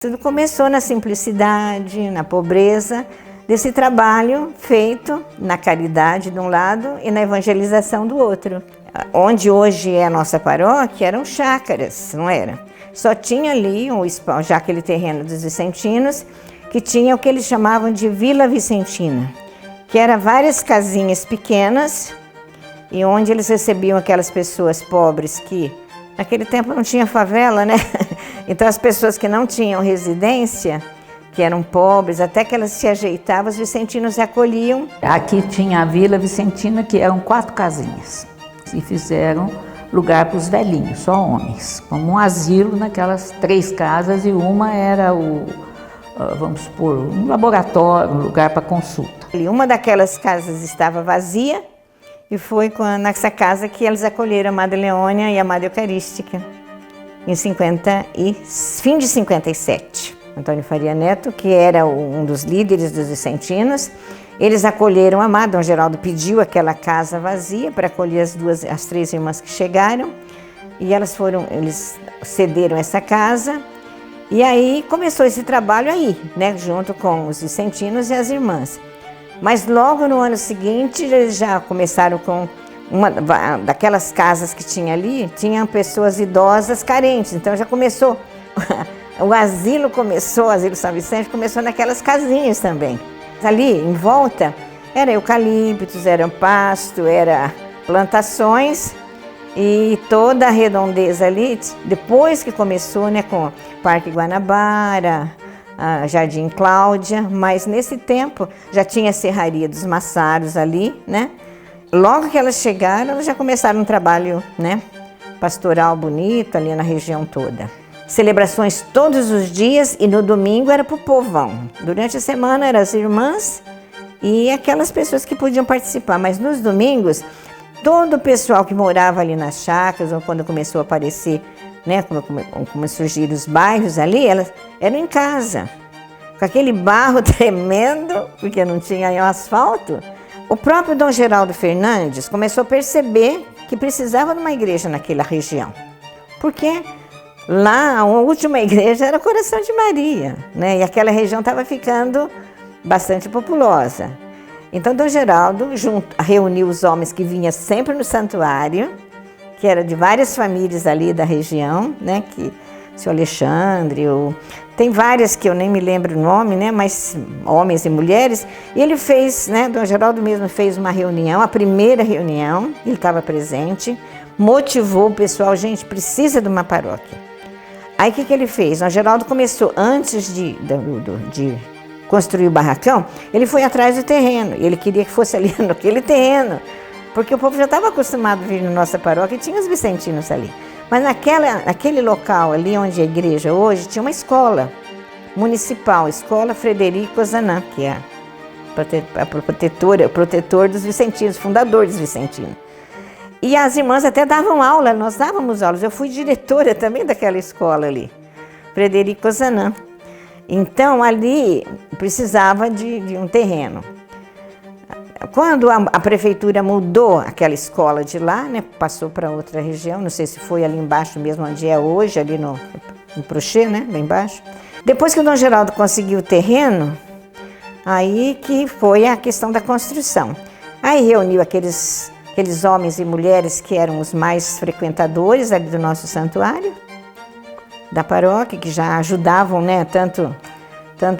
Tudo começou na simplicidade, na pobreza, desse trabalho feito na caridade de um lado e na evangelização do outro. Onde hoje é a nossa paróquia eram chácaras, não era? Só tinha ali, já aquele terreno dos vicentinos, que tinha o que eles chamavam de Vila Vicentina, que eram várias casinhas pequenas e onde eles recebiam aquelas pessoas pobres que naquele tempo não tinha favela, né? Então as pessoas que não tinham residência, que eram pobres, até que elas se ajeitavam, os vicentinos se acolhiam. Aqui tinha a Vila Vicentina, que eram 4 casinhas, e fizeram lugar para os velhinhos, só homens, como um asilo naquelas 3 casas, e uma era vamos supor, um laboratório, um lugar para consulta. E uma daquelas casas estava vazia, e foi nessa casa que eles acolheram a Madre Leônia e a Madre Eucarística, em fim de 57. Antônio Faria Neto, que era um dos líderes dos vicentinos, eles acolheram a Madre. Dom Geraldo pediu aquela casa vazia para acolher as 3 irmãs que chegaram, e eles cederam essa casa, e aí começou esse trabalho aí, né, junto com os vicentinos e as irmãs. Mas logo no ano seguinte, eles já começaram com uma daquelas casas que tinha ali, tinham pessoas idosas carentes, então já começou, o asilo São Vicente começou naquelas casinhas também. Ali em volta era eucaliptos, era pasto, era plantações, e toda a redondeza ali, depois que começou, né, com Parque Guanabara, Jardim Cláudia, mas nesse tempo já tinha a Serraria dos Massaros ali, né? Logo que elas chegaram, elas já começaram um trabalho, né, pastoral bonito ali na região toda. Celebrações todos os dias, e no domingo era para o povão. Durante a semana eram as irmãs e aquelas pessoas que podiam participar, mas nos domingos, todo o pessoal que morava ali nas chácaras, ou quando começou a aparecer, né, como surgiram os bairros ali, elas eram em casa, com aquele barro tremendo, porque não tinha asfalto. O próprio Dom Geraldo Fernandes começou a perceber que precisava de uma igreja naquela região, porque lá a última igreja era o Coração de Maria, né, e aquela região estava ficando bastante populosa. Então Dom Geraldo reuniu os homens que vinham sempre no santuário, que era de várias famílias ali da região, né, que o seu Alexandre, tem várias que eu nem me lembro o nome, né, mas homens e mulheres, e ele fez, né, Dom Geraldo mesmo fez uma reunião, a primeira reunião, ele estava presente, motivou o pessoal, gente, precisa de uma paróquia. Aí o que ele fez? Dom Geraldo começou, antes de construir o barracão, ele foi atrás do terreno, ele queria que fosse ali naquele terreno, porque o povo já estava acostumado a vir na nossa paróquia e tinha os vicentinos ali. Mas naquele local ali onde é a igreja hoje, tinha uma escola municipal, Escola Frederico Ozanam, que é protetor dos vicentinos, fundador dos vicentinos. E as irmãs até davam aula, nós dávamos aulas, eu fui diretora também daquela escola ali, Frederico Ozanam. Então ali precisava de um terreno. Quando a prefeitura mudou aquela escola de lá, né, passou para outra região, não sei se foi ali embaixo mesmo onde é hoje, ali no Prochê, né, lá embaixo. Depois que o Dom Geraldo conseguiu o terreno, aí que foi a questão da construção. Aí reuniu aqueles homens e mulheres que eram os mais frequentadores ali do nosso santuário, da paróquia, que já ajudavam, né, tanto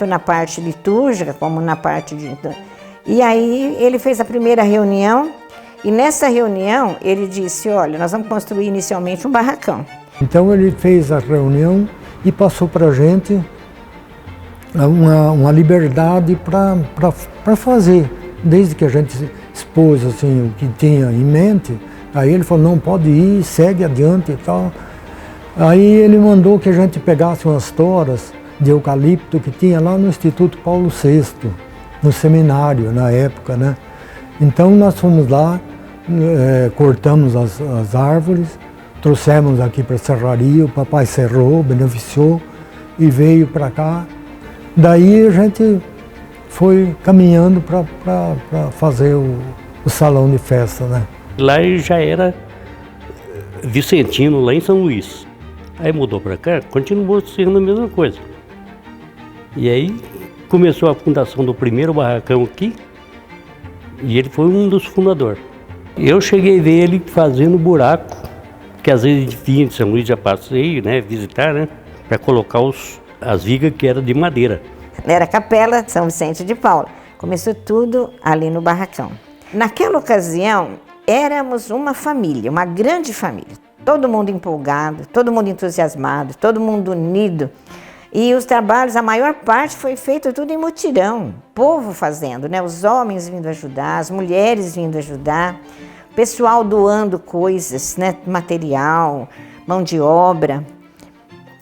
na parte litúrgica como na parte de... E aí ele fez a primeira reunião, e nessa reunião ele disse, olha, nós vamos construir inicialmente um barracão. Então ele fez a reunião e passou para a gente uma liberdade para fazer. Desde que a gente expôs assim, o que tinha em mente, aí ele falou, não, pode ir, segue adiante e tal. Aí ele mandou que a gente pegasse umas toras de eucalipto que tinha lá no Instituto Paulo VI, no seminário, na época, né? Então nós fomos lá, cortamos as árvores, trouxemos aqui para a serraria, o papai serrou, beneficiou e veio para cá. Daí a gente foi caminhando para fazer o salão de festa, né? Lá ele já era vicentino, lá em São Luís. Aí mudou para cá, continuou sendo a mesma coisa. E aí começou a fundação do primeiro barracão aqui, e ele foi um dos fundadores. Eu cheguei a ver ele fazendo buraco, que às vezes vinha de São Luís já passei, né, visitar, né, para colocar as vigas que eram de madeira. Era a Capela São Vicente de Paulo. Começou tudo ali no barracão. Naquela ocasião, éramos uma família, uma grande família. Todo mundo empolgado, todo mundo entusiasmado, todo mundo unido. E os trabalhos, a maior parte foi feito tudo em mutirão. O povo fazendo, né? Os homens vindo ajudar, as mulheres vindo ajudar. O pessoal doando coisas, né? Material, mão de obra.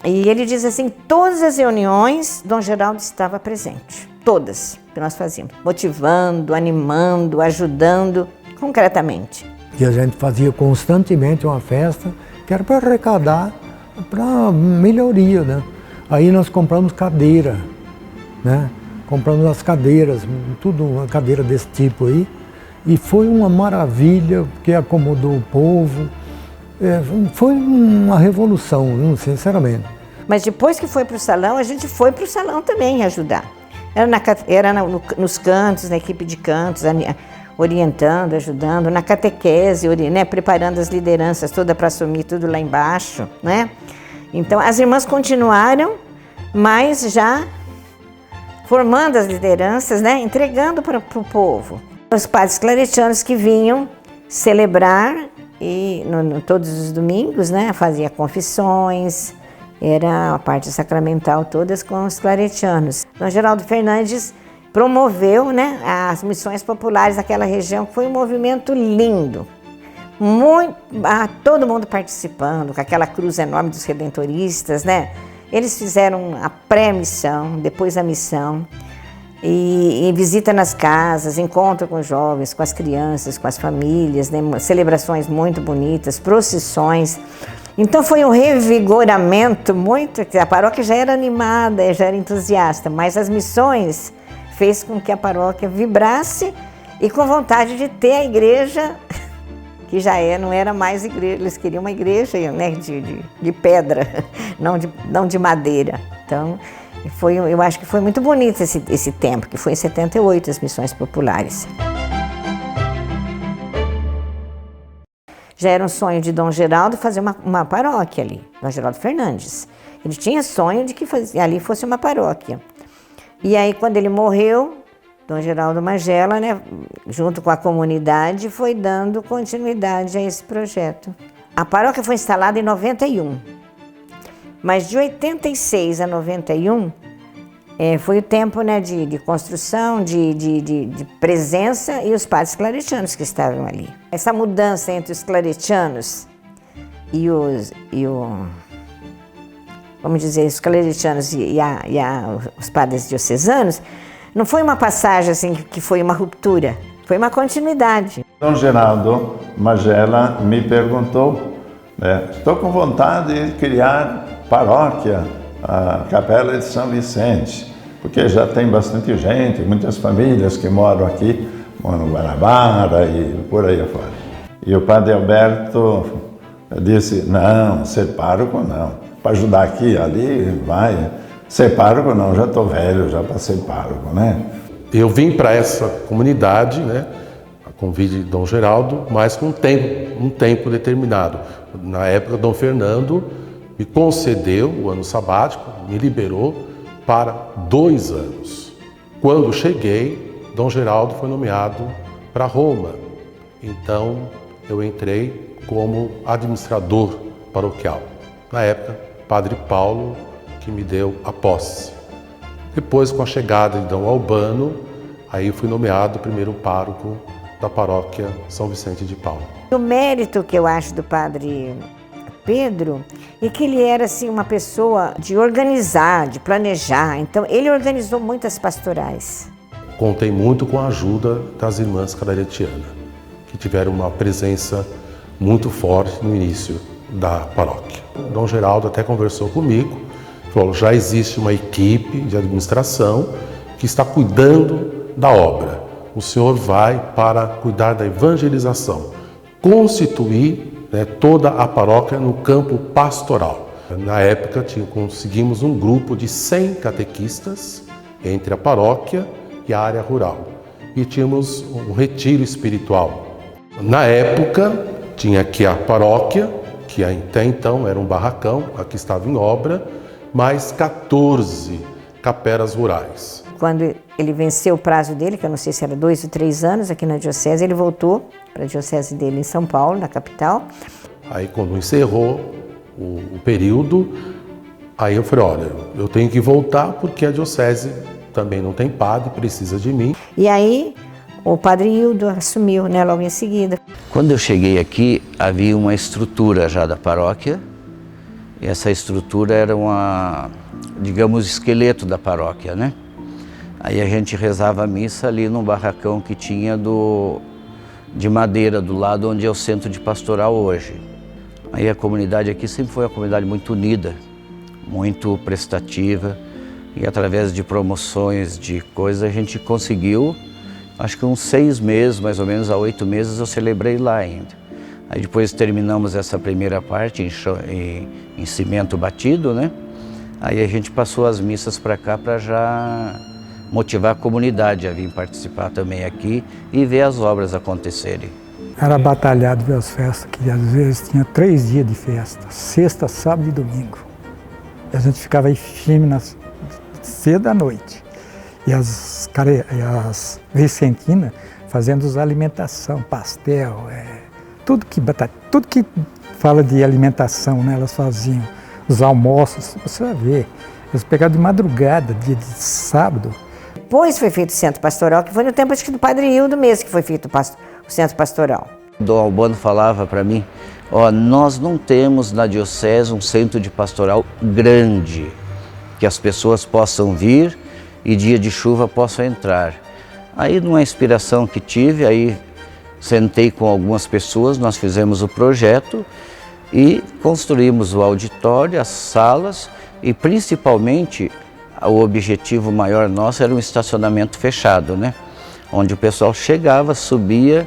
E ele diz assim, todas as reuniões, Dom Geraldo estava presente. Todas que nós fazíamos. Motivando, animando, ajudando, concretamente. E a gente fazia constantemente uma festa que era para arrecadar, para melhoria, né? Aí nós compramos cadeira, né? Compramos as cadeiras, tudo uma cadeira desse tipo aí. E foi uma maravilha, porque acomodou o povo. Foi uma revolução, sinceramente. Mas depois que foi para o salão, a gente foi para o salão também ajudar. Era nos cantos, na equipe de cantos, orientando, ajudando, na catequese, né, preparando as lideranças todas para assumir tudo lá embaixo, né? Então as irmãs continuaram, mas já formando as lideranças, né, entregando para o povo. Os padres claretianos que vinham celebrar e todos os domingos, né, fazia confissões, era a parte sacramental todas com os claretianos. Dom Geraldo Fernandes promoveu, né, as missões populares daquela região, que foi um movimento lindo. Todo mundo participando, com aquela cruz enorme dos redentoristas, né? Eles fizeram a pré-missão, depois a missão, e visita nas casas, encontro com os jovens, com as crianças, com as famílias, né? Celebrações muito bonitas, procissões. Então foi um revigoramento muito, a paróquia já era animada, já era entusiasta, mas as missões fez com que a paróquia vibrasse e com vontade de ter a igreja, que já não era mais igreja, eles queriam uma igreja, né, de pedra, não de madeira. Então, eu acho que foi muito bonito esse tempo, que foi em 78 as missões populares. Já era um sonho de Dom Geraldo fazer uma paróquia ali, Dom Geraldo Fernandes. Ele tinha sonho de que ali fosse uma paróquia. E aí, quando ele morreu, Dom Geraldo Magela, né, junto com a comunidade, foi dando continuidade a esse projeto. A paróquia foi instalada em 91, mas de 86 a 91 foi o tempo, né, de construção, de presença, e os padres claretianos que estavam ali. Essa mudança entre os claretianos vamos dizer, os claretianos e os padres diocesanos, não foi uma passagem assim que foi uma ruptura, foi uma continuidade. Dom Geraldo Magela me perguntou, né, estou com vontade de criar paróquia, a Capela de São Vicente, porque já tem bastante gente, muitas famílias que moram aqui, moram no Guanabara e por aí afora. E o padre Alberto disse, não, ser pároco não, para ajudar aqui, ali, vai. Ser pároco não, já estou velho, já para ser pároco, né? Eu vim para essa comunidade, né, a convite de Dom Geraldo, mas com um tempo determinado. Na época, Dom Fernando me concedeu o ano sabático, me liberou para 2 anos. Quando cheguei, Dom Geraldo foi nomeado para Roma. Então, eu entrei como administrador paroquial. Na época, Padre Paulo, que me deu a posse. Depois, com a chegada de Dom Albano, aí fui nomeado primeiro pároco da paróquia São Vicente de Paulo. O mérito que eu acho do padre Pedro é que ele era assim uma pessoa de organizar, de planejar. Então, ele organizou muitas pastorais. Contei muito com a ajuda das irmãs claretianas, que tiveram uma presença muito forte no início da paróquia. Dom Geraldo até conversou comigo, falou, já existe uma equipe de administração que está cuidando da obra. O senhor vai para cuidar da evangelização, constituir, né, toda a paróquia no campo pastoral. Na época conseguimos um grupo de 100 catequistas entre a paróquia e a área rural. E tínhamos um retiro espiritual. Na época, tinha aqui a paróquia, que até então era um barracão, aqui estava em obra, mais 14 capelas rurais. Quando ele venceu o prazo dele, que eu não sei se era 2 ou 3 anos aqui na diocese, ele voltou para a diocese dele em São Paulo, na capital. Aí quando encerrou o período, aí eu falei, olha, eu tenho que voltar porque a diocese também não tem padre, precisa de mim. E aí o padre Hildo assumiu, né, logo em seguida. Quando eu cheguei aqui, havia uma estrutura já da paróquia, e essa estrutura era digamos, esqueleto da paróquia, né? Aí a gente rezava a missa ali num barracão que tinha de madeira, do lado onde é o centro de pastoral hoje. Aí a comunidade aqui sempre foi uma comunidade muito unida, muito prestativa, e através de promoções, de coisas, a gente conseguiu, acho que uns 6 meses, mais ou menos, a 8 meses eu celebrei lá ainda. Aí depois terminamos essa primeira parte em cimento batido, né? Aí a gente passou as missas para cá para já motivar a comunidade a vir participar também aqui e ver as obras acontecerem. Era batalhado ver as festas, que às vezes tinha 3 dias de festa, sexta, sábado e domingo. E a gente ficava aí firme cedo da noite. E as vicentinas fazendo as alimentação, pastel, tudo que fala de alimentação, né, elas faziam. Os almoços, você vai ver, eles pegavam de madrugada, dia de sábado. Depois foi feito o centro pastoral, que foi no tempo acho que do padre Hildo mesmo que foi feito o centro pastoral. Dom Albano falava para mim, nós não temos na diocese um centro de pastoral grande, que as pessoas possam vir e dia de chuva possam entrar. Aí numa inspiração que tive, aí sentei com algumas pessoas, nós fizemos o projeto e construímos o auditório, as salas e principalmente o objetivo maior nosso era um estacionamento fechado, né? Onde o pessoal chegava, subia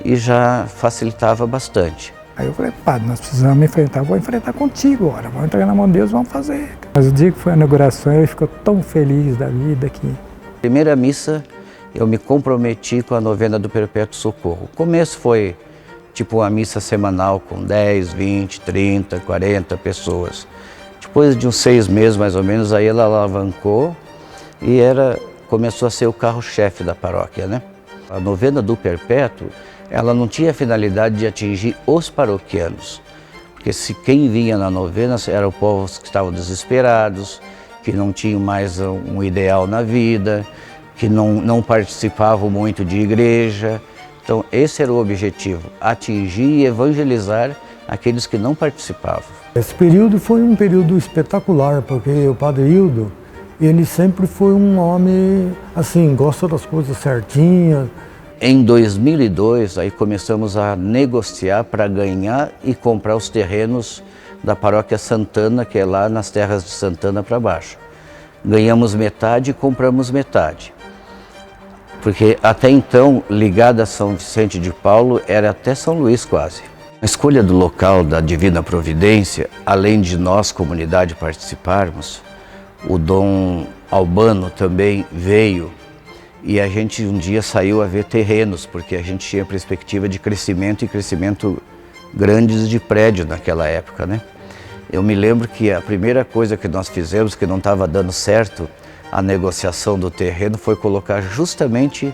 e já facilitava bastante. Aí eu falei, padre, nós precisamos enfrentar, vou enfrentar contigo agora, vamos entregar na mão de Deus, vamos fazer. Mas o dia que foi a inauguração, ele ficou tão feliz da vida que... Primeira missa, eu me comprometi com a novena do Perpétuo Socorro. O começo foi tipo uma missa semanal com 10, 20, 30, 40 pessoas. Depois de uns 6 meses mais ou menos, aí ela alavancou e começou a ser o carro-chefe da paróquia, né? A novena do Perpétuo, ela não tinha a finalidade de atingir os paroquianos, porque quem vinha na novena eram os povos que estavam desesperados, que não tinham mais um ideal na vida, que não participavam muito de igreja. Então esse era o objetivo, atingir e evangelizar aqueles que não participavam. Esse período foi um período espetacular, porque o padre Hildo, ele sempre foi um homem, assim, gosta das coisas certinhas. Em 2002, aí começamos a negociar para ganhar e comprar os terrenos da paróquia Santana, que é lá nas terras de Santana para baixo. Ganhamos metade e compramos metade. Porque até então, ligada a São Vicente de Paulo, era até São Luís quase. A escolha do local da Divina Providência, além de nós, comunidade, participarmos, o Dom Albano também veio e a gente um dia saiu a ver terrenos, porque a gente tinha perspectiva de crescimento e crescimento grandes de prédio naquela época, né? Eu me lembro que a primeira coisa que nós fizemos, que não estava dando certo, a negociação do terreno, foi colocar justamente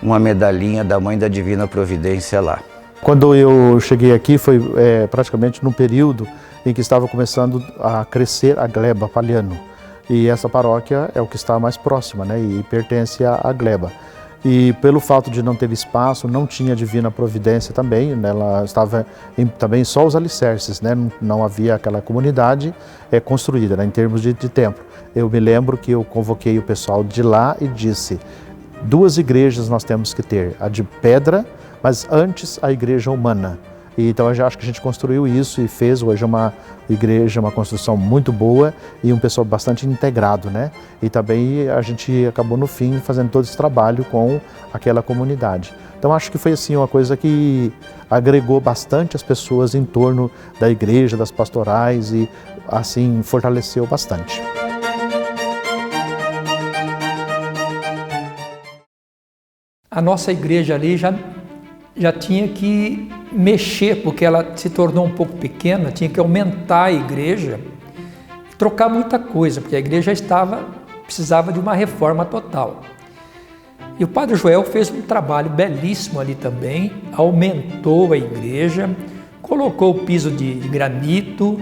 uma medalhinha da Mãe da Divina Providência lá. Quando eu cheguei aqui foi praticamente no período em que estava começando a crescer a gleba Palhano. E essa paróquia é o que está mais próxima, né? E pertence à gleba. E pelo fato de não ter espaço, não tinha Divina Providência também, né? Ela estava também só os alicerces, né? Não havia aquela comunidade construída, né? Em termos de templo. Eu me lembro que eu convoquei o pessoal de lá e disse, 2 igrejas nós temos que ter, a de pedra, mas antes a igreja humana. E então eu acho que a gente construiu isso e fez hoje uma igreja, uma construção muito boa e um pessoal bastante integrado, né? E também a gente acabou no fim fazendo todo esse trabalho com aquela comunidade. Então acho que foi assim uma coisa que agregou bastante as pessoas em torno da igreja, das pastorais e assim fortaleceu bastante. A nossa igreja ali já tinha que mexer, porque ela se tornou um pouco pequena, tinha que aumentar a igreja, trocar muita coisa, porque a igreja precisava de uma reforma total. E o Padre Joel fez um trabalho belíssimo ali também, aumentou a igreja, colocou o piso de granito,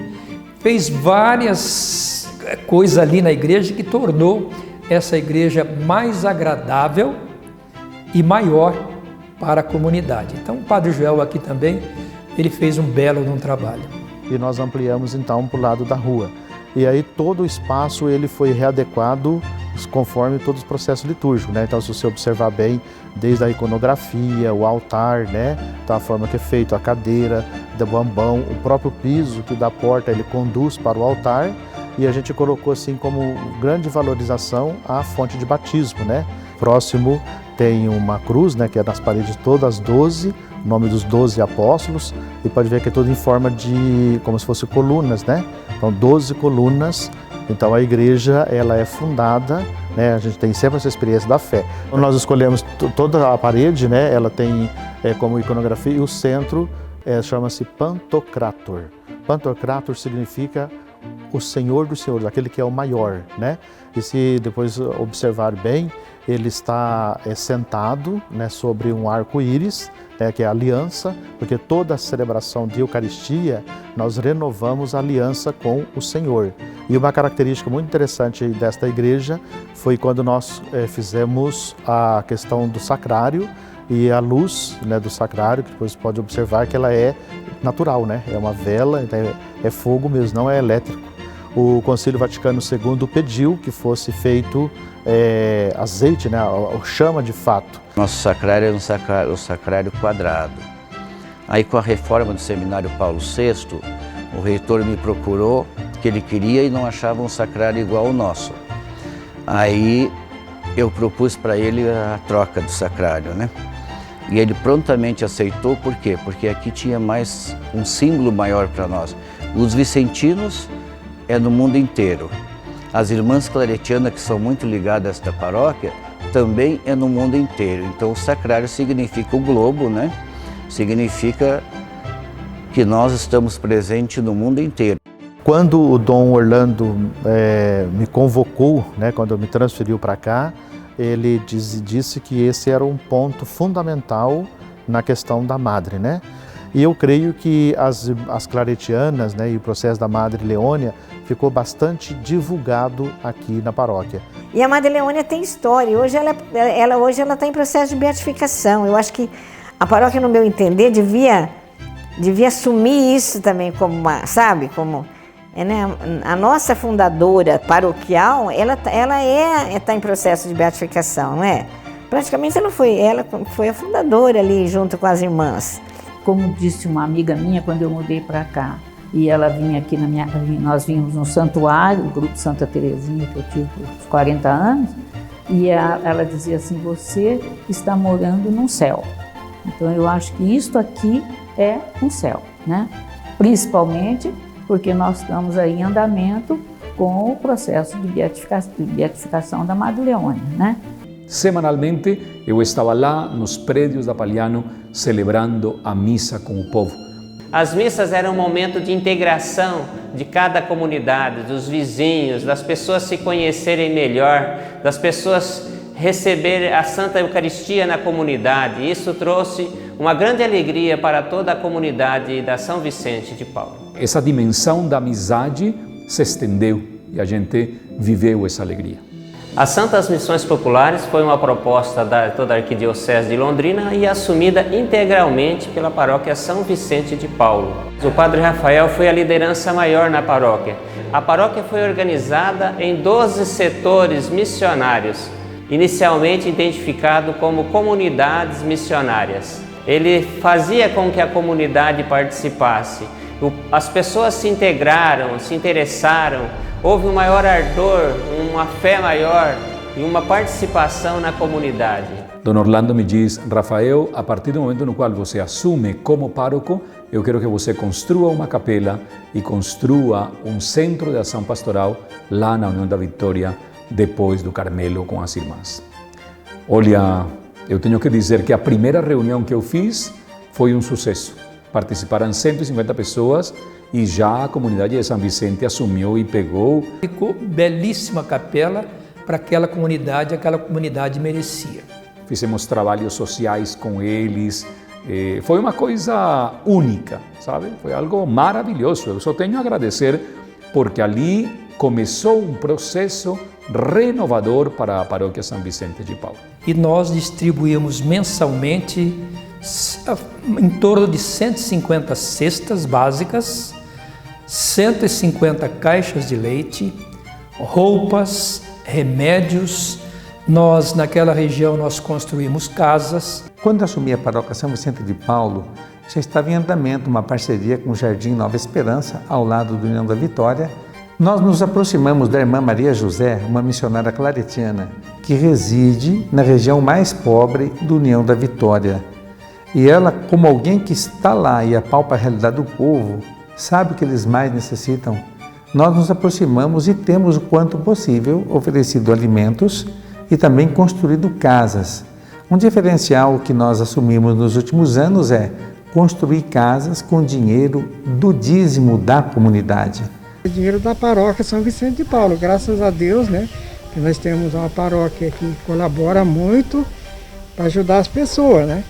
fez várias coisas ali na igreja que tornou essa igreja mais agradável e maior para a comunidade. Então o Padre Joel aqui também, ele fez um belo trabalho. E nós ampliamos então para o lado da rua. E aí todo o espaço ele foi readequado conforme todos os processos litúrgicos, né? Então se você observar bem, desde a iconografia, o altar, né? Então, a forma que é feito, a cadeira, do bambão, o próprio piso que da porta ele conduz para o altar, e a gente colocou assim como grande valorização a fonte de batismo, né? Próximo tem uma cruz, né, que é nas paredes todas 12, o nome dos 12 apóstolos, e pode ver que é tudo em forma de, como se fosse colunas, né? Então 12 colunas. Então a igreja ela é fundada, né? A gente tem sempre essa experiência da fé. Então, nós escolhemos toda a parede, né? Ela tem como iconografia, e o centro chama-se Pantocrator. Pantocrator significa o Senhor dos Senhores, aquele que é o maior, né? E se depois observar bem, ele está sentado, né, sobre um arco-íris, que é a aliança, porque toda a celebração de Eucaristia nós renovamos a aliança com o Senhor. E uma característica muito interessante desta igreja foi quando nós fizemos a questão do sacrário e a luz, né, do sacrário, que depois pode observar que ela é natural, né? É uma vela, então é fogo mesmo, não é elétrico. O Concílio Vaticano II pediu que fosse feito azeite, né, a chama de fato. Nosso sacrário era um sacrário quadrado. Aí com a reforma do Seminário Paulo VI, o reitor me procurou, que ele queria e não achava um sacrário igual ao nosso. Aí eu propus para ele a troca do sacrário, né? E ele prontamente aceitou, por quê? Porque aqui tinha mais um símbolo maior para nós. Os vicentinos é no mundo inteiro. As irmãs claretianas, que são muito ligadas a esta paróquia, também é no mundo inteiro. Então o sacrário significa o globo, né? Significa que nós estamos presentes no mundo inteiro. Quando o Dom Orlando me convocou, né, quando me transferiu para cá, ele disse que esse era um ponto fundamental na questão da Madre, né? E eu creio que as claretianas, né, e o processo da Madre Leônia ficou bastante divulgado aqui na paróquia. E a Madre Leônia tem história. Hoje ela está em processo de beatificação. Eu acho que a paróquia, no meu entender, devia assumir isso também como uma, sabe, como né, a nossa fundadora paroquial, ela está em processo de beatificação, não é? Praticamente ela foi a fundadora ali junto com as irmãs. Como disse uma amiga minha quando eu mudei para cá, e ela vinha aqui nós vínhamos no santuário, o grupo Santa Terezinha, que eu tive por 40 anos, e ela dizia assim: você está morando num céu. Então eu acho que isto aqui é um céu, né? Principalmente porque nós estamos aí em andamento com o processo de beatificação da Madre Leônia, né? Semanalmente eu estava lá nos prédios da Paliano celebrando a missa com o povo. As missas eram um momento de integração de cada comunidade, dos vizinhos, das pessoas se conhecerem melhor, das pessoas receberem a Santa Eucaristia na comunidade. Isso trouxe uma grande alegria para toda a comunidade da São Vicente de Paulo. Essa dimensão da amizade se estendeu e a gente viveu essa alegria. As Santas Missões Populares foi uma proposta da toda a Arquidiocese de Londrina e assumida integralmente pela paróquia São Vicente de Paulo. O Padre Rafael foi a liderança maior na paróquia. A paróquia foi organizada em 12 setores missionários, inicialmente identificado como comunidades missionárias. Ele fazia com que a comunidade participasse. As pessoas se integraram, se interessaram, houve um maior ardor, uma fé maior e uma participação na comunidade. Dom Orlando me diz: Rafael, a partir do momento no qual você assume como pároco, eu quero que você construa uma capela e construa um centro de ação pastoral lá na União da Vitória, depois do Carmelo com as irmãs. Olha, Eu tenho que dizer que a primeira reunião que eu fiz foi um sucesso. Participaram 150 pessoas e já a comunidade de São Vicente assumiu e pegou. Ficou belíssima capela para aquela comunidade merecia. Fizemos trabalhos sociais com eles, foi uma coisa única, sabe? Foi algo maravilhoso. Eu só tenho a agradecer porque ali começou um processo renovador para a paróquia São Vicente de Paulo. E nós distribuímos mensalmente em torno de 150 cestas básicas, 150 caixas de leite, roupas, remédios. Nós, naquela região, nós construímos casas. Quando assumi a paróquia São Vicente de Paulo, já estava em andamento uma parceria com o Jardim Nova Esperança, ao lado do União da Vitória. Nós nos aproximamos da irmã Maria José, uma missionária claretiana, que reside na região mais pobre do União da Vitória. E ela, como alguém que está lá e apalpa a realidade do povo, sabe o que eles mais necessitam. Nós nos aproximamos e temos o quanto possível oferecido alimentos e também construído casas. Um diferencial que nós assumimos nos últimos anos é construir casas com dinheiro do dízimo da comunidade. O dinheiro da paróquia São Vicente de Paulo, graças a Deus, né? Que nós temos uma paróquia que colabora muito para ajudar as pessoas, né?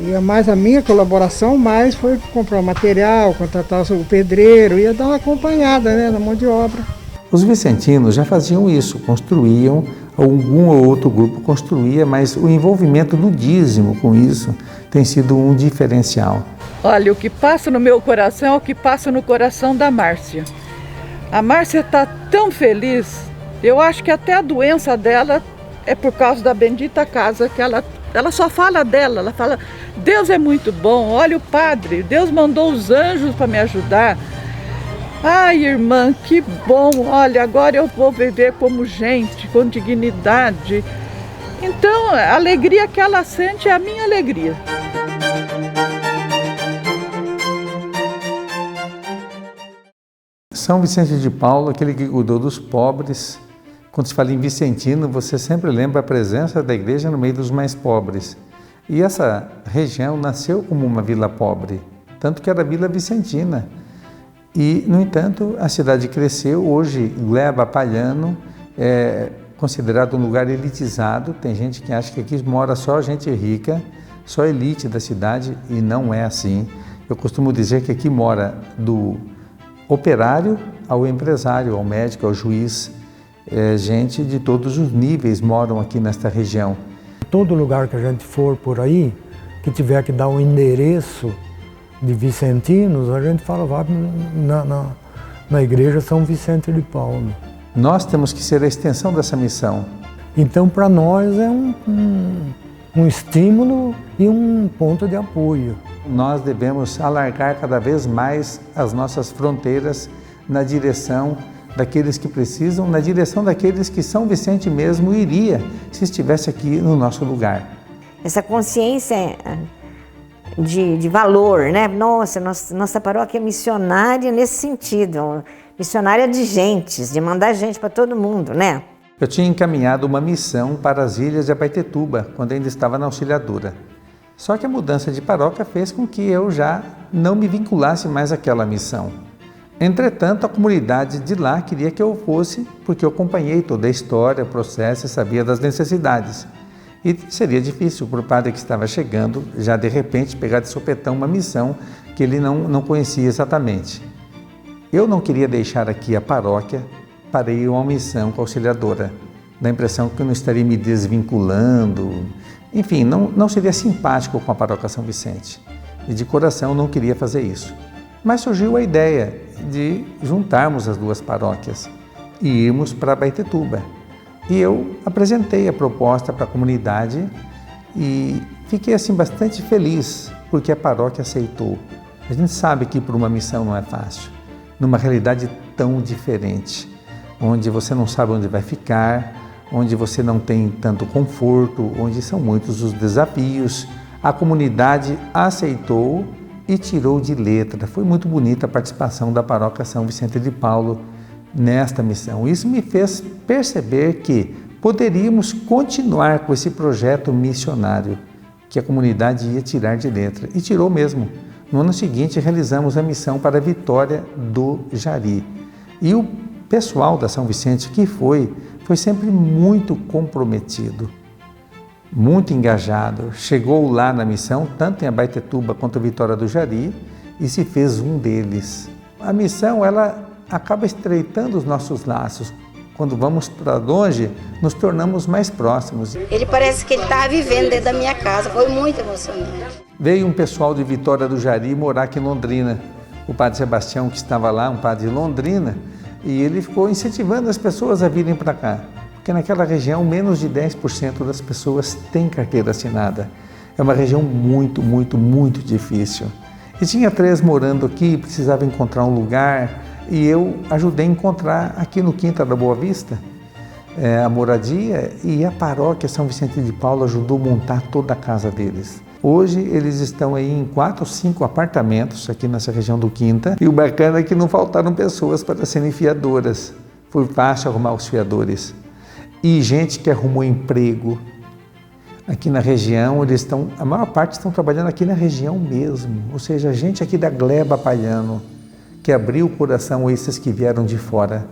E mais a minha colaboração mais foi comprar material, contratar o pedreiro, ia dar uma acompanhada, né, na mão de obra. Os vicentinos já faziam isso, construíam, algum ou outro grupo construía, mas o envolvimento do dízimo com isso tem sido um diferencial. Olha, o que passa no meu coração é o que passa no coração da Márcia. A Márcia está tão feliz, eu acho que até a doença dela é por causa da bendita casa que ela só fala dela, ela fala, Deus é muito bom, olha o padre, Deus mandou os anjos para me ajudar. Ai, irmã, que bom, olha, agora eu vou viver como gente, com dignidade. Então, a alegria que ela sente é a minha alegria. São Vicente de Paulo, aquele que cuidou dos pobres. Quando se fala em vicentino, você sempre lembra a presença da igreja no meio dos mais pobres. E essa região nasceu como uma vila pobre, tanto que era Vila Vicentina. E, no entanto, a cidade cresceu. Hoje, Gleba Palhano é considerado um lugar elitizado. Tem gente que acha que aqui mora só gente rica, só elite da cidade, e não é assim. Eu costumo dizer que aqui mora do operário ao empresário, ao médico, ao juiz. Gente de todos os níveis moram aqui nesta região. Todo lugar que a gente for por aí, que tiver que dar um endereço de vicentinos, a gente fala, vai na igreja São Vicente de Paulo. Nós temos que ser a extensão dessa missão. Então, para nós é um estímulo e um ponto de apoio. Nós devemos alargar cada vez mais as nossas fronteiras na direção daqueles que precisam, na direção daqueles que São Vicente mesmo iria se estivesse aqui no nosso lugar. Essa consciência de valor, né? Nossa paróquia é missionária nesse sentido, missionária de gentes, de mandar gente para todo mundo, né? Eu tinha encaminhado uma missão para as ilhas de Abaetetuba, quando ainda estava na auxiliadora. Só que a mudança de paróquia fez com que eu já não me vinculasse mais àquela missão. Entretanto, a comunidade de lá queria que eu fosse, porque eu acompanhei toda a história, o processo e sabia das necessidades. E seria difícil para o padre que estava chegando, já de repente, pegar de sopetão uma missão que ele não conhecia exatamente. Eu não queria deixar aqui a paróquia para ir a uma missão com a auxiliadora. Dá a impressão que eu não estaria me desvinculando. Enfim, não seria simpático com a paróquia São Vicente. E de coração eu não queria fazer isso. Mas surgiu a ideia de juntarmos as duas paróquias e irmos para Abaetetuba. E eu apresentei a proposta para a comunidade e fiquei assim bastante feliz porque a paróquia aceitou. A gente sabe que ir para uma missão não é fácil, numa realidade tão diferente, onde você não sabe onde vai ficar, onde você não tem tanto conforto, onde são muitos os desafios. A comunidade aceitou e tirou de letra. Foi muito bonita a participação da paróquia São Vicente de Paulo nesta missão. Isso me fez perceber que poderíamos continuar com esse projeto missionário que a comunidade ia tirar de letra. E tirou mesmo. No ano seguinte, realizamos a missão para a Vitória do Jari. E o pessoal da São Vicente que foi sempre muito comprometido, muito engajado. Chegou lá na missão, tanto em Abaetetuba quanto a Vitória do Jari, e se fez um deles. A missão, ela acaba estreitando os nossos laços. Quando vamos para longe, nos tornamos mais próximos. Ele parece que ele estava vivendo dentro da minha casa, foi muito emocionante. Veio um pessoal de Vitória do Jari morar aqui em Londrina. O padre Sebastião, que estava lá, um padre de Londrina, e ele ficou incentivando as pessoas a virem para cá. Porque naquela região, menos de 10% das pessoas têm carteira assinada. É uma região muito, muito, muito difícil. E tinha 3 morando aqui, precisava encontrar um lugar, e eu ajudei a encontrar aqui no Quinta da Boa Vista a moradia, e a paróquia São Vicente de Paulo ajudou a montar toda a casa deles. Hoje eles estão aí em 4 ou 5 apartamentos aqui nessa região do Quinta, e o bacana é que não faltaram pessoas para serem fiadoras. Foi fácil arrumar os fiadores. E gente que arrumou emprego. Aqui na região, a maior parte estão trabalhando aqui na região mesmo, ou seja, gente aqui da Gleba Palhano, que abriu o coração a esses que vieram de fora,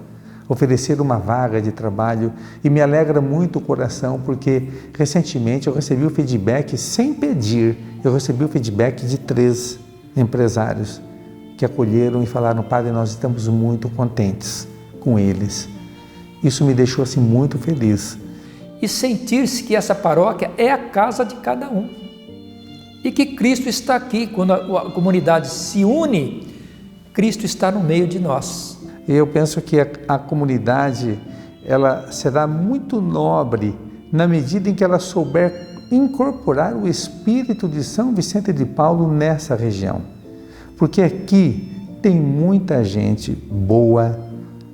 ofereceram uma vaga de trabalho, e me alegra muito o coração, porque recentemente eu recebi o feedback, sem pedir, eu recebi o feedback de 3 empresários que acolheram e falaram: padre, nós estamos muito contentes com eles. Isso me deixou assim muito feliz. E sentir-se que essa paróquia é a casa de cada um. E que Cristo está aqui. Quando a comunidade se une, Cristo está no meio de nós. Eu penso que a comunidade, ela será muito nobre na medida em que ela souber incorporar o espírito de São Vicente de Paulo nessa região. Porque aqui tem muita gente boa,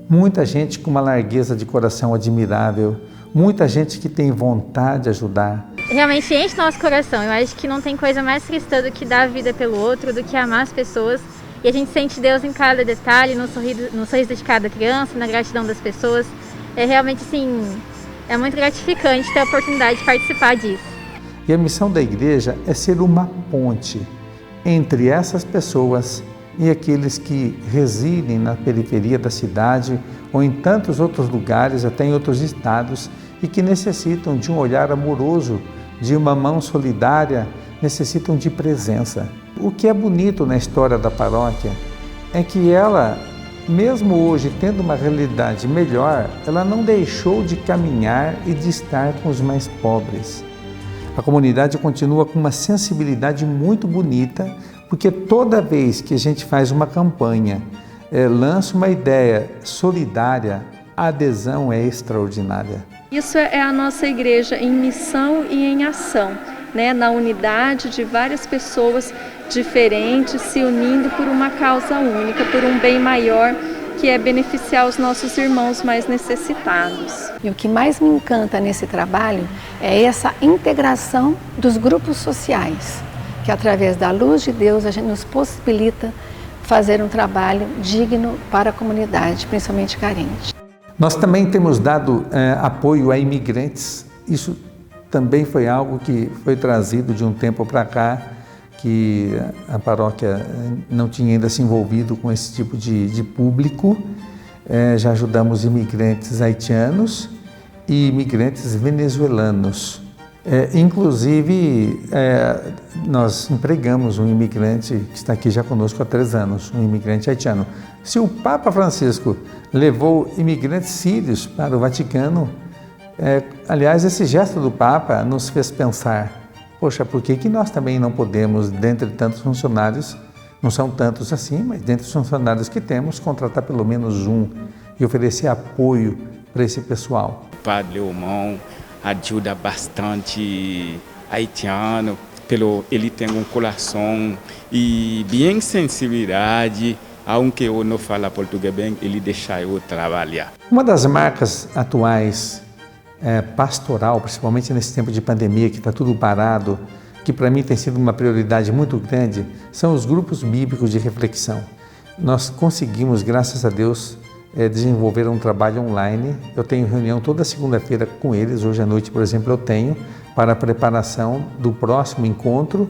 muita gente com uma largueza de coração admirável, muita gente que tem vontade de ajudar. Realmente enche nosso coração. Eu acho que não tem coisa mais cristã do que dar a vida pelo outro, do que amar as pessoas. E a gente sente Deus em cada detalhe, no sorriso de cada criança, na gratidão das pessoas. É realmente, assim, é muito gratificante ter a oportunidade de participar disso. E a missão da igreja é ser uma ponte entre essas pessoas e aqueles que residem na periferia da cidade ou em tantos outros lugares, até em outros estados, e que necessitam de um olhar amoroso, de uma mão solidária, necessitam de presença. O que é bonito na história da paróquia é que ela, mesmo hoje tendo uma realidade melhor, ela não deixou de caminhar e de estar com os mais pobres. A comunidade continua com uma sensibilidade muito bonita, porque toda vez que a gente faz uma campanha, lança uma ideia solidária, a adesão é extraordinária. Isso é a nossa igreja em missão e em ação, né? Na unidade de várias pessoas diferentes se unindo por uma causa única, por um bem maior, que é beneficiar os nossos irmãos mais necessitados. E o que mais me encanta nesse trabalho é essa integração dos grupos sociais, que através da luz de Deus a gente nos possibilita fazer um trabalho digno para a comunidade, principalmente carente. Nós também temos dado apoio a imigrantes. Isso também foi algo que foi trazido de um tempo para cá, que a paróquia não tinha ainda se envolvido com esse tipo de público. Já ajudamos imigrantes haitianos e imigrantes venezuelanos. Inclusive, nós empregamos um imigrante que está aqui já conosco há 3 anos, um imigrante haitiano. Se o Papa Francisco levou imigrantes sírios para o Vaticano, aliás, esse gesto do Papa nos fez pensar: poxa, por que nós também não podemos, dentre tantos funcionários, não são tantos assim, mas dentre os funcionários que temos, contratar pelo menos um e oferecer apoio para esse pessoal? O Padre Leomão ajuda bastante haitiano, ele tem um coração e bem sensibilidade, aunque eu não falo português bem, ele deixa eu trabalhar. Uma das marcas atuais pastoral, principalmente nesse tempo de pandemia que está tudo parado, que para mim tem sido uma prioridade muito grande, são os grupos bíblicos de reflexão. Nós conseguimos, graças a Deus, desenvolveram um trabalho online. Eu tenho reunião toda segunda-feira com eles. Hoje à noite, por exemplo, eu tenho para a preparação do próximo encontro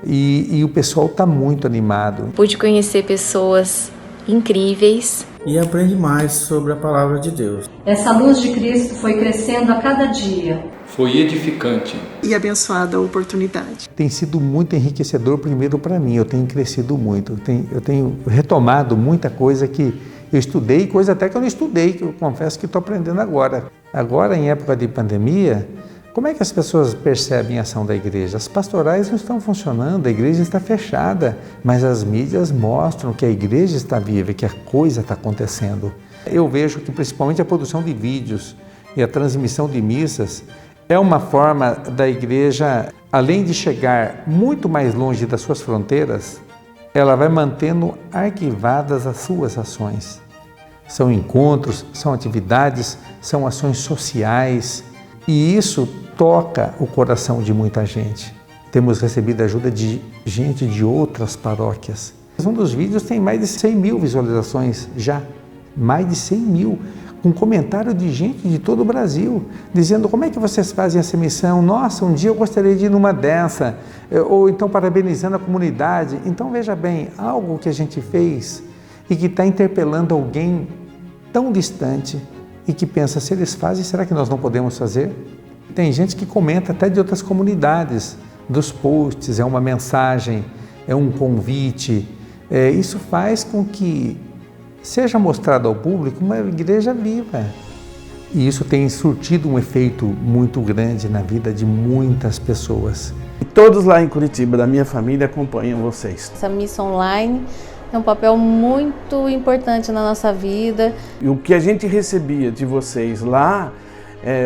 e o pessoal está muito animado. Pude conhecer pessoas incríveis. E aprende mais sobre a palavra de Deus. Essa luz de Cristo foi crescendo a cada dia. Foi edificante. E abençoada a oportunidade. Tem sido muito enriquecedor, primeiro para mim. Eu tenho crescido muito. Eu tenho retomado muita coisa que eu estudei, coisa até que eu não estudei, que eu confesso que estou aprendendo agora. Agora, em época de pandemia, como é que as pessoas percebem a ação da igreja? As pastorais não estão funcionando, a igreja está fechada, mas as mídias mostram que a igreja está viva, que a coisa está acontecendo. Eu vejo que principalmente a produção de vídeos e a transmissão de missas é uma forma da igreja, além de chegar muito mais longe das suas fronteiras, ela vai mantendo arquivadas as suas ações. São encontros, são atividades, são ações sociais e isso toca o coração de muita gente. Temos recebido ajuda de gente de outras paróquias. Um dos vídeos tem mais de 100 mil visualizações já, mais de 100 mil, com comentário de gente de todo o Brasil, dizendo como é que vocês fazem essa missão, nossa, um dia eu gostaria de ir numa dessa, ou então parabenizando a comunidade. Então veja bem, algo que a gente fez e que está interpelando alguém tão distante e que pensa, se eles fazem, será que nós não podemos fazer? Tem gente que comenta até de outras comunidades, dos posts, é uma mensagem, é um convite. Isso faz com que seja mostrado ao público uma igreja viva. E isso tem surtido um efeito muito grande na vida de muitas pessoas. E todos lá em Curitiba, da minha família, acompanham vocês. Essa missa online é um papel muito importante na nossa vida. E o que a gente recebia de vocês lá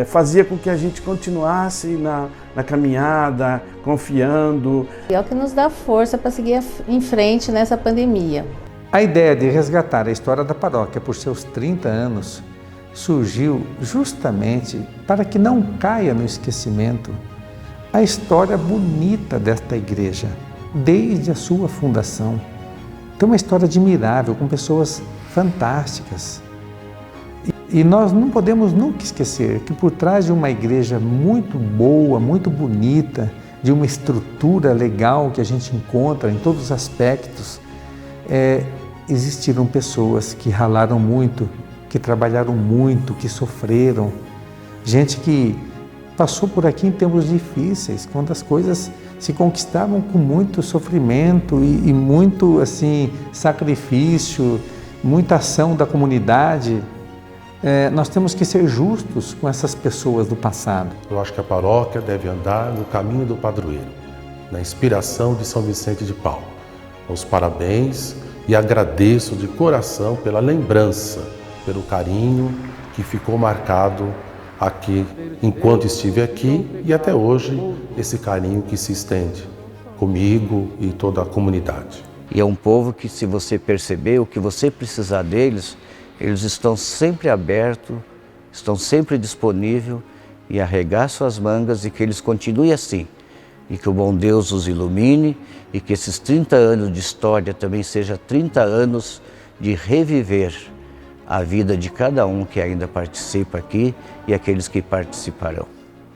fazia com que a gente continuasse na caminhada, confiando. É o que nos dá força para seguir em frente nessa pandemia. A ideia de resgatar a história da paróquia por seus 30 anos surgiu justamente para que não caia no esquecimento a história bonita desta igreja, desde a sua fundação. Tem uma história admirável, com pessoas fantásticas. E nós não podemos nunca esquecer que por trás de uma igreja muito boa, muito bonita, de uma estrutura legal que a gente encontra em todos os aspectos, existiram pessoas que ralaram muito, que trabalharam muito, que sofreram. Gente que passou por aqui em tempos difíceis, quando as coisas se conquistavam com muito sofrimento e muito assim, sacrifício, muita ação da comunidade. Nós temos que ser justos com essas pessoas do passado. Eu acho que a paróquia deve andar no caminho do padroeiro, na inspiração de São Vicente de Paulo. Os parabéns e agradeço de coração pela lembrança, pelo carinho que ficou marcado aqui enquanto estive aqui e até hoje esse carinho que se estende comigo e toda a comunidade. E é um povo que, se você perceber o que você precisar deles, eles estão sempre abertos, estão sempre disponíveis e arregar suas mangas e que eles continuem assim. E que o bom Deus os ilumine e que esses 30 anos de história também sejam 30 anos de reviver a vida de cada um que ainda participa aqui e aqueles que participarão.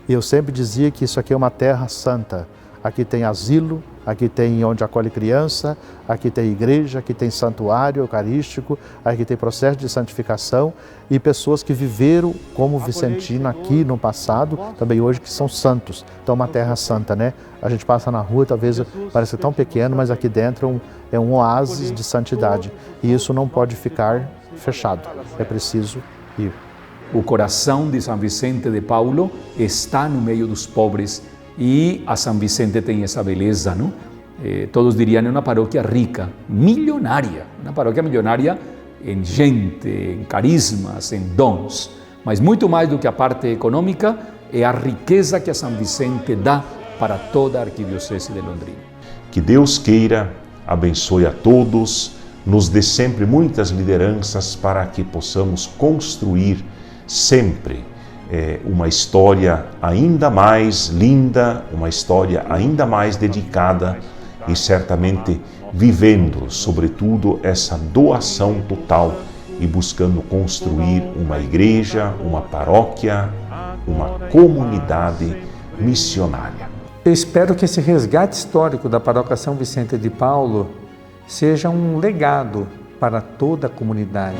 Eu sempre dizia que isso aqui é uma terra santa. Aqui tem asilo, aqui tem onde acolhe criança, aqui tem igreja, aqui tem santuário eucarístico, aqui tem processo de santificação e pessoas que viveram como Vicentino aqui no passado, também hoje que são santos. Então uma terra santa, né? A gente passa na rua, talvez pareça tão pequeno, mas aqui dentro é um oásis de santidade. E isso não pode ficar fechado, é preciso ir. O coração de São Vicente de Paulo está no meio dos pobres e a São Vicente tem essa beleza, não? Todos diriam, é uma paróquia rica, milionária, uma paróquia milionária em gente, em carismas, em dons, mas muito mais do que a parte econômica, é a riqueza que a São Vicente dá para toda a Arquidiocese de Londrina. Que Deus queira, abençoe a todos, nos dê sempre muitas lideranças para que possamos construir sempre uma história ainda mais linda, uma história ainda mais dedicada e certamente vivendo, sobretudo, essa doação total e buscando construir uma igreja, uma paróquia, uma comunidade missionária. Eu espero que esse resgate histórico da Paróquia São Vicente de Paulo seja um legado para toda a comunidade.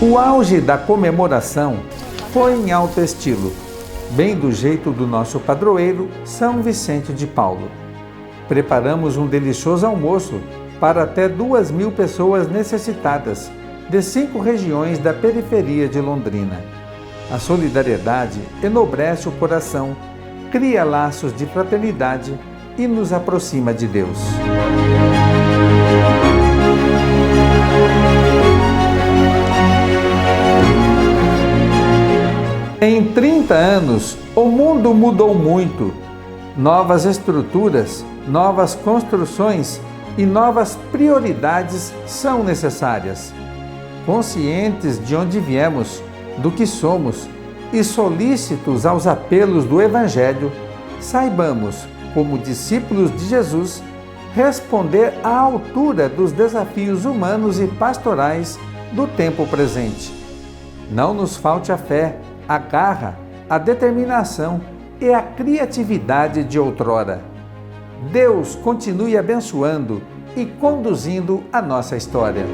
O auge da comemoração foi em alto estilo, bem do jeito do nosso padroeiro São Vicente de Paulo. Preparamos um delicioso almoço para até 2.000 pessoas necessitadas de 5 regiões da periferia de Londrina. A solidariedade enobrece o coração, cria laços de fraternidade e nos aproxima de Deus. Em 30 anos, o mundo mudou muito. Novas estruturas, novas construções e novas prioridades são necessárias. Conscientes de onde viemos, do que somos e solícitos aos apelos do Evangelho, saibamos, como discípulos de Jesus, responder à altura dos desafios humanos e pastorais do tempo presente. Não nos falte a fé, a garra, a determinação e a criatividade de outrora. Deus continue abençoando e conduzindo a nossa história.